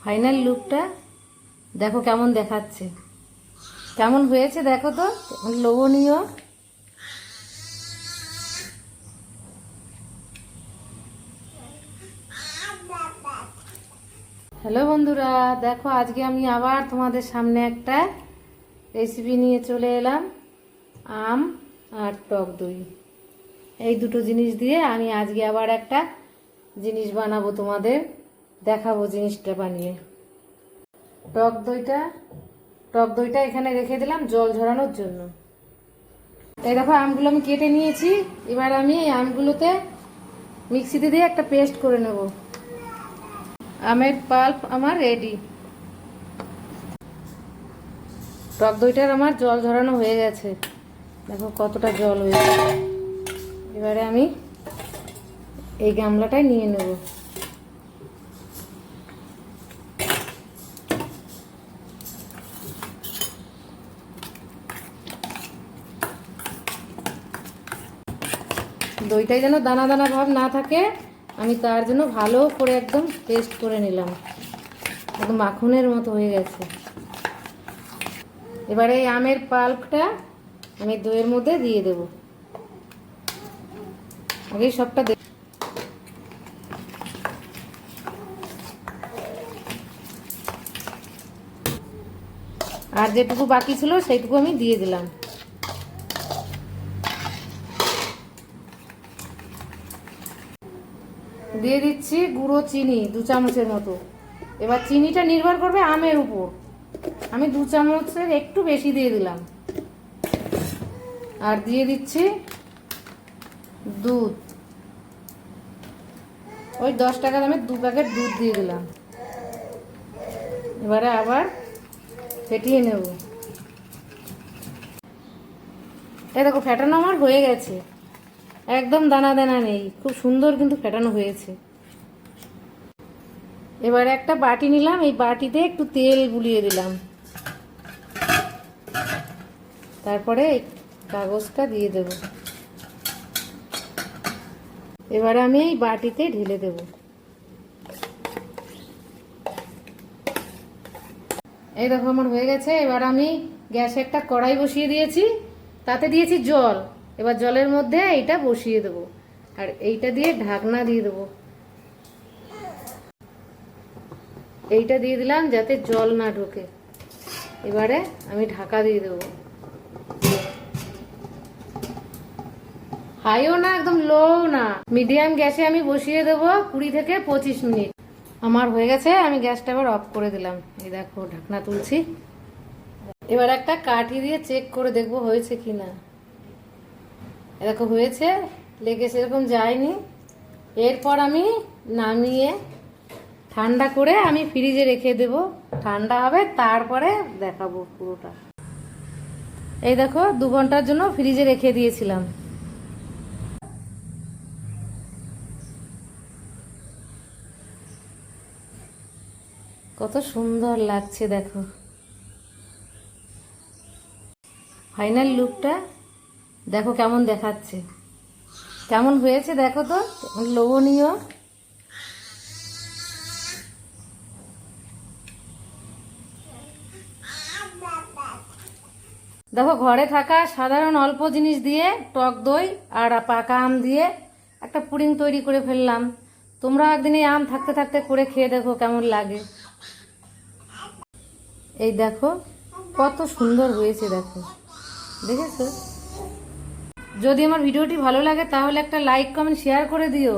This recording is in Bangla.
ফাইনাল লুকটা দেখো কেমন দেখাচ্ছে, কেমন হয়েছে দেখো তো, লোভনীয়। হ্যালো বন্ধুরা, দেখো আজকে আমি আবার তোমাদের সামনে একটা রেসিপি নিয়ে চলে এলাম। আম আর টক দই, এই দুটো জিনিস দিয়ে আমি আজকে আবার একটা জিনিস বানাবো, তোমাদের দেখাবো জিনিসটা বানিয়ে। টক দইটা এখানে রেখে দিলাম জল ঝরানোর জন্য। এই দেখো আমগুলো আমি কেটে নিয়েছি। এবার আমি এই আমগুলোতে মিক্সিতে দিয়ে একটা পেস্ট করে নেব। আমের পাল্প আমার রেডি। টক দইটার আমার জল ঝরানো হয়ে গেছে, দেখো কতটা জল হয়েছে। এবারে আমি এই গামলাটাই নিয়ে নেব। দইটাই যেন দানা দানা ভাব না থাকে, আমি তার জন্য ভালো করে একদম পেস্ট করে নিলাম, একদম মাখনের মতো হয়ে গেছে। এবারে এই আমের পাল্পটা আমি দইয়ের মধ্যে দিয়ে দেব। আগে সবটা আর যেটুকু বাকি ছিল সেইটুকু আমি দিয়ে দিলাম। দিয়ে দিচ্ছি গুঁড়ো চিনি 2 চামচের মতো। এবার চিনিটা নির্ভর করবে আমের উপর, আমি 2 চামচের একটু বেশি দিয়ে দিলাম। আর দিয়ে দিচ্ছি দুধ, ওই 10 টাকা দামের 2 প্যাকেট দুধ দিয়ে দিলাম। এবারে আবার ফেটিয়ে নেব। এই দেখো ফেটানো আমার হয়ে গেছে, একদম দানা দানা নেই, খুব সুন্দর কিন্তু ফেটানো হয়েছে। এবারে একটা বাটি নিলাম, এই বাটিতে একটু তেল বুলিয়ে দিলাম, তারপরে কাগজটা দিয়ে দেব। এবারে আমি এই বাটিতে ঢেলে দেব। এই দেখো আমার হয়ে গেছে। এবার আমি গ্যাসে একটা কড়াই বসিয়ে দিয়েছি, তাতে দিয়েছি জল। এবার জলের মধ্যে এইটা বসিয়ে দেব, আর এইটা দিয়ে ঢাকনা দিয়ে দেব। এইটা দিয়ে দিলাম যাতে জল না ঢোকে। এবারে আমি ঢাকা দিয়ে দেব, হাইও না একদম লো না, মিডিয়াম গ্যাসে আমি বসিয়ে দেব 20 থেকে 25 মিনিট। আমার হয়ে গেছে, আমি গ্যাসটা এবার অফ করে দিলাম। এই দেখো ঢাকনা তুলছি। এবার একটা কাঠি দিয়ে চেক করে দেখবো হয়েছে কিনা। দেখো হয়েছে, লেগে সেরকম যায়নি। এরপর আমি নামিয়ে ঠান্ডা করে আমি ফ্রিজে রেখে দেব, ঠান্ডা হবে তারপরে দেখাবো পুরোটা। এই দেখো 2 ঘন্টার জন্য ফ্রিজে রেখে দিয়েছিলাম। কত সুন্দর লাগছে দেখো। ফাইনাল লুকটা দেখো কেমন দেখাচ্ছে, কেমন হয়েছে দেখো তো, লোভনীয়। দেখো ঘরে থাকা সাধারণ অল্প জিনিস দিয়ে টক দই আর পাকা আম দিয়ে একটা পুডিং তৈরি করে ফেললাম। তোমরা একদিন এই আম থাকতে থাকতে করে খেয়ে দেখো কেমন লাগে। এই দেখো কত সুন্দর হয়েছে, দেখো দেখেছো। যদি আমার ভিডিওটি ভালো লাগে তাহলে একটা লাইক কমেন্ট শেয়ার করে দিও।